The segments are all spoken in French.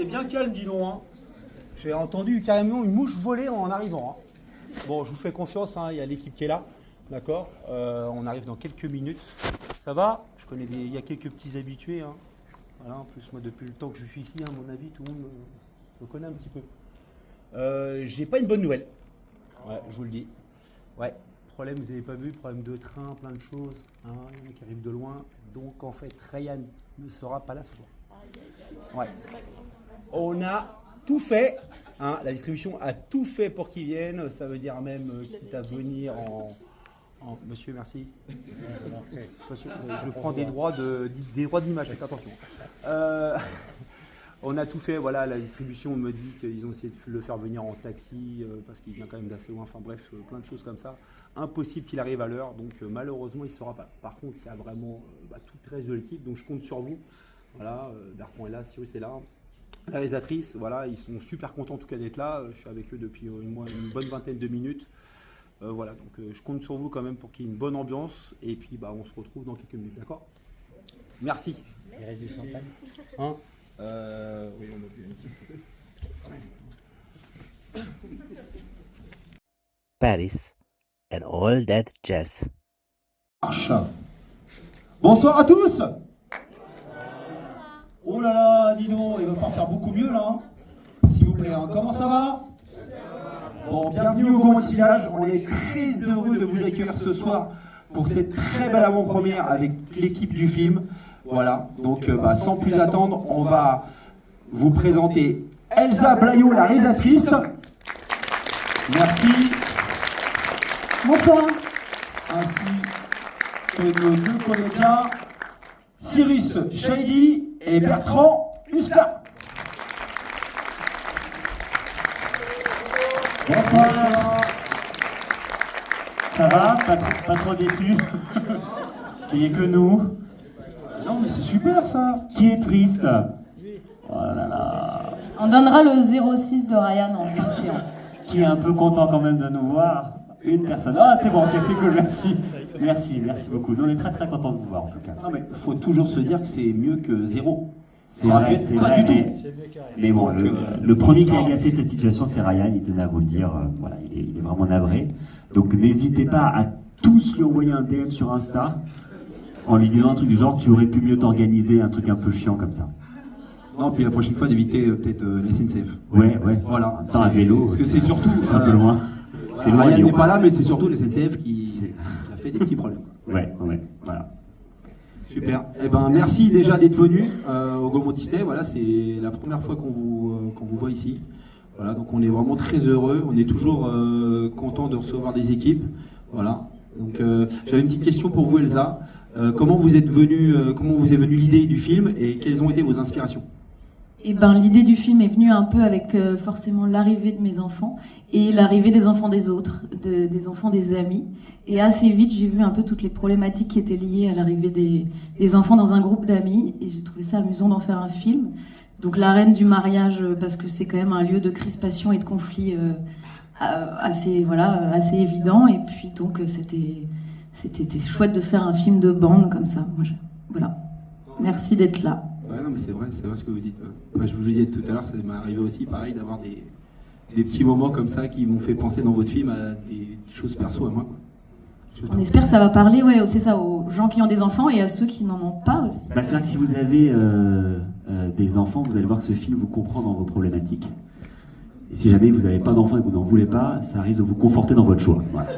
c'était bien calme, dis donc. Hein. J'ai entendu carrément une mouche voler en arrivant. Hein. Bon, je vous fais confiance, hein, il y a l'équipe qui est là. D'accord, on arrive dans quelques minutes. Ça va? Je connais il y a quelques petits habitués. Hein. Voilà, en plus, moi, depuis le temps que je suis ici, à mon avis, tout le monde me connaît un petit peu. J'ai pas une bonne nouvelle. Ouais, je vous le dis. Ouais, problème, vous n'avez pas vu, problème de train, plein de choses. Hein, qui arrivent de loin. Donc, en fait, Ryan ne sera pas là ce soir. Ouais. On a tout fait. Hein, la distribution a tout fait pour qu'il vienne. Ça veut dire même quitte à venir en... Monsieur, merci. Je prends des droits d'image, faites attention. On a tout fait, voilà, la distribution me dit qu'ils ont essayé de le faire venir en taxi parce qu'il vient quand même d'assez loin, enfin bref, plein de choses comme ça. Impossible qu'il arrive à l'heure, donc malheureusement il ne sera pas. Par contre, il y a vraiment tout le reste de l'équipe, donc je compte sur vous. Voilà, Bertrand est là, Cyrus est là. La réalisatrice, voilà, ils sont super contents en tout cas d'être là. Je suis avec eux depuis une bonne vingtaine de minutes. Voilà, donc je compte sur vous quand même pour qu'il y ait une bonne ambiance. Et puis on se retrouve dans quelques minutes, d'accord? Merci. Il reste du champagne. Hein oui, on a bu un petit peu. Paris and all that jazz. Bonsoir à tous. Oh là là, dis donc, il va falloir faire beaucoup mieux là. Hein. S'il vous plaît, hein. Comment ça va? Bon, bienvenue au Gaumont Village. On est très heureux de vous accueillir ce soir pour cette très belle avant-première avec l'équipe du film. Voilà, donc sans plus attendre, on va vous présenter Elsa Blaillot, la réalisatrice. Merci. Bonsoir. Ainsi que nos deux comédiens, Cyrus Shady et Bertrand Huska. Bonsoir. Ça va? Pas trop déçu? Qu'il n'y ait que nous? Non mais c'est super ça. Qui est triste? Oh là là. On donnera le 06 de Ryan en fin de séance. Qui est un peu content quand même de nous voir? Une personne. Ah c'est bon, ok, c'est cool, merci. Merci beaucoup. Nous on est très très contents de vous voir en tout cas. Non mais faut toujours se dire que c'est mieux que zéro. C'est vrai, pas du tout. Mais bon, le premier qui a agacé cette situation, c'est Ryan, il tenait à vous le dire, voilà, il est vraiment navré. Donc n'hésitez pas à tous lui envoyer un DM sur Insta, en lui disant un truc du genre, tu aurais pu mieux t'organiser, un truc un peu chiant comme ça. Non, puis la prochaine fois d'éviter peut-être la SNCF. Ouais. Voilà. Attends, un vélo, parce que c'est surtout... c'est un peu loin. C'est loin, Ryan n'est pas là, mais c'est surtout la SNCF qui a fait des petits problèmes. Ouais, voilà. Super. Eh ben, merci déjà d'être venu au Gaumont Disney. Voilà, c'est la première fois qu'on vous voit ici. Voilà, donc on est vraiment très heureux. On est toujours content de recevoir des équipes. Voilà. Donc j'avais une petite question pour vous, Elsa. Comment vous est venue l'idée du film et quelles ont été vos inspirations? Et l'idée du film est venue un peu avec forcément l'arrivée de mes enfants et l'arrivée des enfants des autres, des enfants des amis. Et assez vite, j'ai vu un peu toutes les problématiques qui étaient liées à l'arrivée des enfants dans un groupe d'amis. Et j'ai trouvé ça amusant d'en faire un film. Donc la reine du mariage, parce que c'est quand même un lieu de crispation et de conflit assez évident. Et puis donc c'était chouette de faire un film de bande comme ça. Voilà. Merci d'être là. Ouais, non, mais c'est vrai ce que vous dites. Moi, je vous le disais tout à l'heure, ça m'est arrivé aussi pareil d'avoir des petits moments comme ça qui m'ont fait penser dans votre film à des choses perso à moi, quoi. On espère que ça va parler, ouais, c'est ça, aux gens qui ont des enfants et à ceux qui n'en ont pas aussi. C'est vrai que si vous avez des enfants, vous allez voir que ce film vous comprend dans vos problématiques. Et si jamais vous n'avez pas d'enfants et que vous n'en voulez pas, ça risque de vous conforter dans votre choix. Voilà.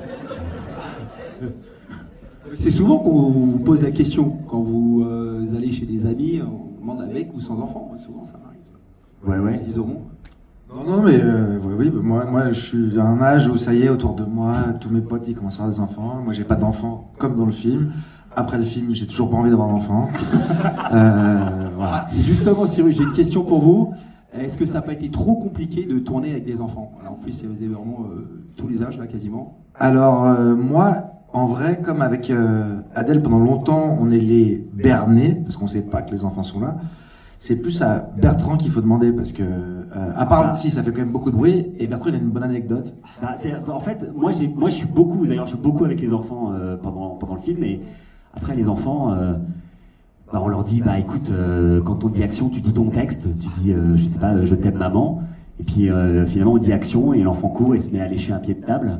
C'est souvent qu'on vous pose la question quand vous allez chez des amis, on demande avec ou sans enfants. Souvent ça m'arrive. Ouais. Ils auront. Non, mais oui, moi je suis à un âge où ça y est, autour de moi, tous mes potes ils commencent à avoir des enfants. Moi j'ai pas d'enfants comme dans le film. Après le film, j'ai toujours pas envie d'avoir d'enfants. Voilà. Justement, Cyrus, j'ai une question pour vous. Est-ce que ça n'a pas été trop compliqué de tourner avec des enfants? Alors, en plus, vous avez vraiment tous les âges là, quasiment. Alors moi, en vrai, comme avec Adèle pendant longtemps, on est les bernés parce qu'on sait pas que les enfants sont là. C'est plus à Bertrand qu'il faut demander parce que, à part si ça fait quand même beaucoup de bruit, et Bertrand il a une bonne anecdote. En fait, moi je suis beaucoup avec les enfants pendant le film, et après les enfants, bah, on leur dit, bah écoute, quand on dit action, tu dis ton texte, tu dis, je sais pas, je t'aime maman, et puis finalement on dit action, et l'enfant court et se met à lécher un pied de table.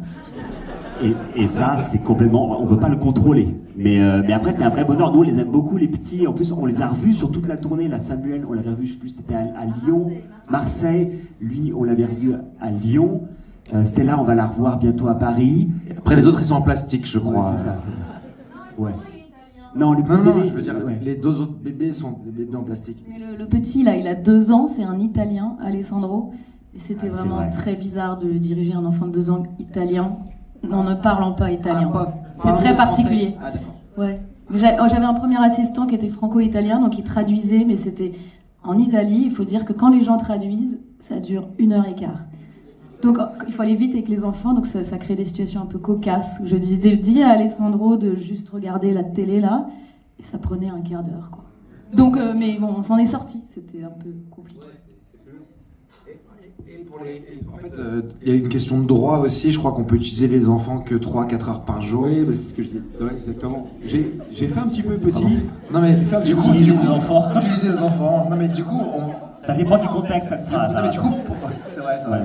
Et ça, c'est complètement, on peut pas le contrôler. Mais après, c'était un vrai bonheur. Nous, on les aime beaucoup, les petits. En plus, on les a revus sur toute la tournée. La Samuel, on l'avait revu, je sais plus, c'était à Lyon, Marseille. Lui, on l'avait revu à Lyon. Stella, on va la revoir bientôt à Paris. Après, les autres, ils sont en plastique, je crois. Ouais, c'est ça. Ouais. Non, les petits Non, bébés, je veux dire, ouais. les deux autres bébés sont des bébés en plastique. Mais le petit, là, il a 2 ans, c'est un Italien, Alessandro. Et c'était C'est vraiment vrai. très bizarre de diriger un enfant de 2 ans italien en ne parlant pas italien. Ah, C'est très particulier. Ah, d'accord. Ouais. Mais j'avais un premier assistant qui était franco-italien, donc il traduisait, mais c'était en Italie. Il faut dire que quand les gens traduisent, ça dure 1h15. Donc il faut aller vite avec les enfants, donc ça crée des situations un peu cocasses. Je disais, dis à Alessandro de juste regarder la télé là, et ça prenait un quart d'heure, quoi. Donc, mais bon, on s'en est sorti. C'était un peu compliqué. En fait, il y a une question de droit aussi. Je crois qu'on peut utiliser les enfants que 3-4 heures par jour. Oui, bah, c'est ce que je dis. Ouais, exactement. J'ai fait un petit peu petit. Non mais du coup, Utiliser les enfants. utiliser les enfants. Non mais du coup, Ça dépend du contexte, cette phrase. non mais du coup, c'est vrai, c'est vrai.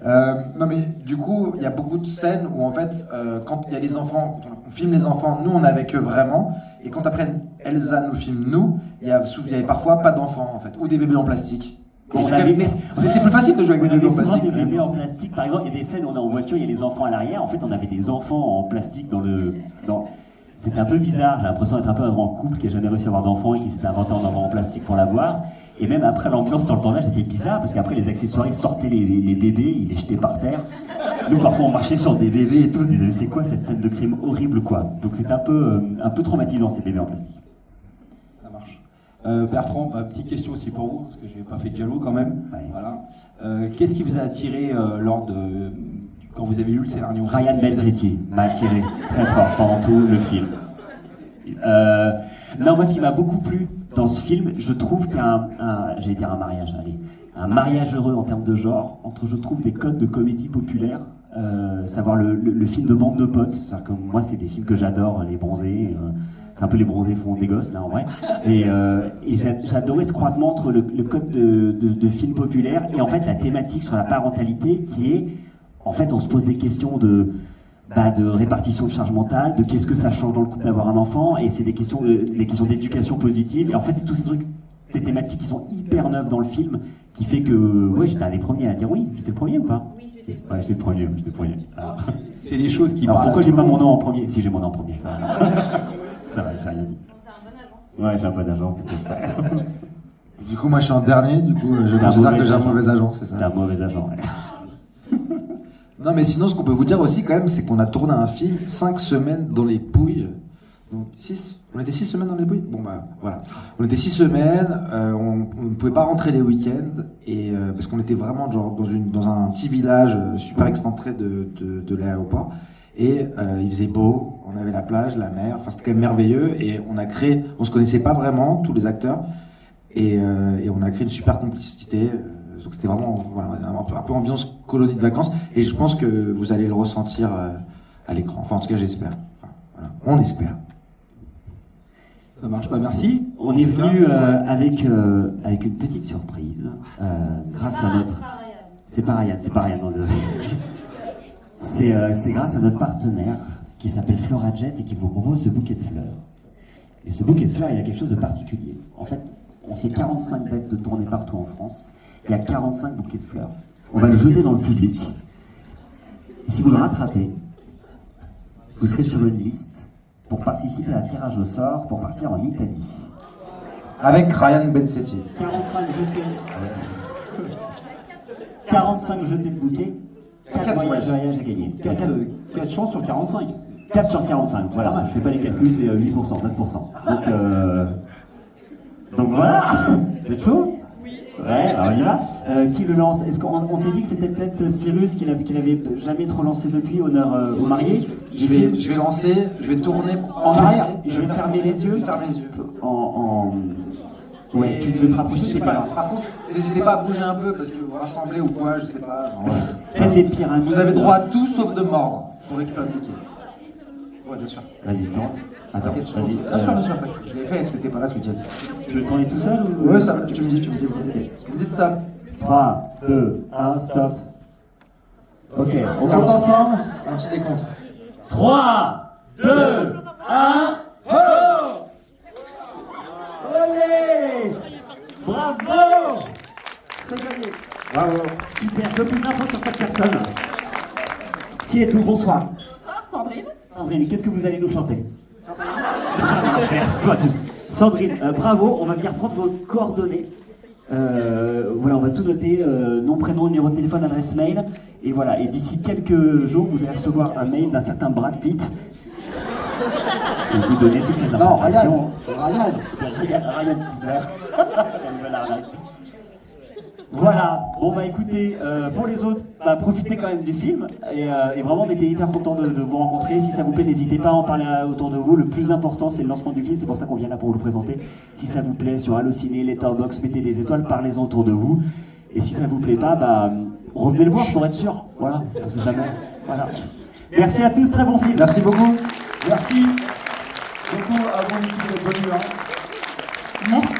Ouais. Non mais du coup, il y a beaucoup de scènes où en fait, quand il y a les enfants, quand on filme les enfants, nous on est avec eux vraiment, et quand après Elsa nous filme nous, il y avait parfois pas d'enfants en fait, ou des bébés en plastique. Et c'est plus facile de jouer avec des bébés en souvent plastique. des bébés en plastique. Par exemple, il y a des scènes où on est en voiture, il y a les enfants à l'arrière. En fait, on avait des enfants en plastique C'était un peu bizarre. J'ai l'impression d'être un peu un grand couple qui n'a jamais réussi à avoir d'enfants et qui s'est inventé un enfant en plastique pour l'avoir. Et même après, l'ambiance sur le tournage était bizarre parce qu'après, les accessoires, ils sortaient les bébés, ils les jetaient par terre. Nous, parfois, on marchait sur des bébés et tout. On se disait, c'est quoi cette scène de crime horrible, quoi. Donc, c'était un peu traumatisant, ces bébés en plastique. Ça marche. Bertrand, petite question aussi pour vous, parce que je n'ai pas fait de dialogue quand même. Ouais. Voilà. Qu'est-ce qui vous a attiré quand vous avez lu le scénario? Ryan Bensetti m'a attiré très fort pendant tout le film. Non, moi, ce qui m'a beaucoup plu dans ce film, je trouve qu'il y a un mariage heureux en termes de genre, entre, je trouve, des codes de comédie populaire, savoir le film de bande de potes. C'est-à-dire que moi, c'est des films que j'adore, les bronzés. C'est un peu les bronzés font des gosses, là, en vrai. Et j'adorais ce croisement entre le code de film populaire et en fait la thématique sur la parentalité qui est, en fait, on se pose des questions de répartition de charge mentale, de qu'est-ce que ça change dans le couple d'avoir un enfant, et c'est des questions d'éducation positive. Et en fait, c'est tous ces trucs, des thématiques qui sont hyper neuves dans le film, qui fait que, ouais, j'étais un des premiers à dire oui. J'étais le premier ou pas? Oui, j'étais le premier. Ouais, j'étais le premier. Alors, C'est des choses qui alors parlent pourquoi à j'ai tout pas le mon monde. nom en premier? Si, j'ai mon nom en premier, ça va. Ça va, j'ai rien dit. Ouais, j'ai un bon agent, peut-être. Du coup, moi je suis en dernier, du coup, je T'as un considère mauvais que j'ai un agent. mauvais agent, c'est T'es ça. un mauvais agent, ouais. Non mais sinon, ce qu'on peut vous dire aussi quand même, c'est qu'on a tourné un film 5 semaines dans les Pouilles. Donc 6. On était 6 semaines dans les Pouilles. Bon bah voilà. On était 6 semaines. On ne pouvait pas rentrer les week-ends et parce qu'on était vraiment genre dans un petit village super excentré de l'aéroport. Et il faisait beau. On avait la plage, la mer. Enfin c'était quand même merveilleux. Et on se connaissait pas vraiment tous les acteurs. Et on a créé une super complicité. Donc c'était vraiment voilà, un peu ambiance colonie de vacances. Et je pense que vous allez le ressentir à l'écran. Enfin en tout cas j'espère. Enfin, voilà. On espère. Ça marche pas, merci. On est venu avec une petite surprise, grâce à notre... C'est pas Ryan, non, désolé. C'est grâce à notre partenaire qui s'appelle Florajet et qui vous propose ce bouquet de fleurs. Et ce bouquet de fleurs, il y a quelque chose de particulier. En fait, on fait 45 bêtes de tournée partout en France. Il y a 45 bouquets de fleurs. On va le jeter dans le public. Et si vous le rattrapez, vous serez sur une liste pour participer à un tirage au sort pour partir en Italie. Avec Ryan Bensetti. 45 jetés de bouquets, 4 voyages à gagner. 4 chances sur 45. 4 sur 45, voilà, je fais pas les calculs, c'est 8%, 9%. Donc voilà, vous êtes chaud? Oui. Ouais, alors il y va. Qui le lance? Est-ce qu'on s'est dit que c'était peut-être Cyrus qui l'avait jamais trop lancé depuis, honneur aux mariés? Je vais lancer, je vais tourner En arrière, je vais fermer les yeux. Fermer les yeux. Ouais, tu devais te rapprocher, Je sais c'est pas. pas grave. Par contre, n'hésitez pas à bouger un peu parce que vous rassemblez ou quoi, je sais pas. Faites des pyramides. Vous avez droit à tout sauf de mordre pour récupérer le bouquet. Ouais, bien sûr. Vas-y, tourne. Attends, T'inquiète, vas-y. bien sûr, bien sûr. Je l'ai fait, t'étais pas là ce week-end. Tu veux tourner tout seul ou... Ouais, ça va, tu me dis, vous me dites stop. 3, 2, 1, stop. Ok, on compte ensemble. Alors, c'est des comptes. 3, 2, 1, go! Allez! Bravo! C'est gagné. Bravo. Super, je veux plus d'infos sur cette personne. Qui êtes-vous? Bonsoir. Sandrine. Sandrine, qu'est-ce que vous allez nous chanter? Sandrine, bravo, on va venir prendre vos coordonnées. Voilà, on va tout noter, nom, prénom, numéro de téléphone, adresse mail. Et voilà, et d'ici quelques jours, vous allez recevoir un mail d'un certain Brad Pitt. Et vous donner toutes les Non, informations. Ryan. Ryan Pitter. La nouvelle arnaque. Voilà, bon bah écoutez, pour les autres, bah, profitez quand même du film et vraiment on était hyper contents de vous rencontrer. Si ça vous plaît, n'hésitez pas à en parler autour de vous. Le plus important c'est le lancement du film, c'est pour ça qu'on vient là pour vous le présenter. Si ça vous plaît, sur Allociné, Letterboxd, mettez des étoiles, parlez-en autour de vous. Et si ça vous plaît pas, bah revenez le voir pour être sûr. Voilà, on sait jamais. Voilà. Merci à tous, très bon film. Merci beaucoup. Merci beaucoup à vous, l'équipe de Bonne Nuit. Merci.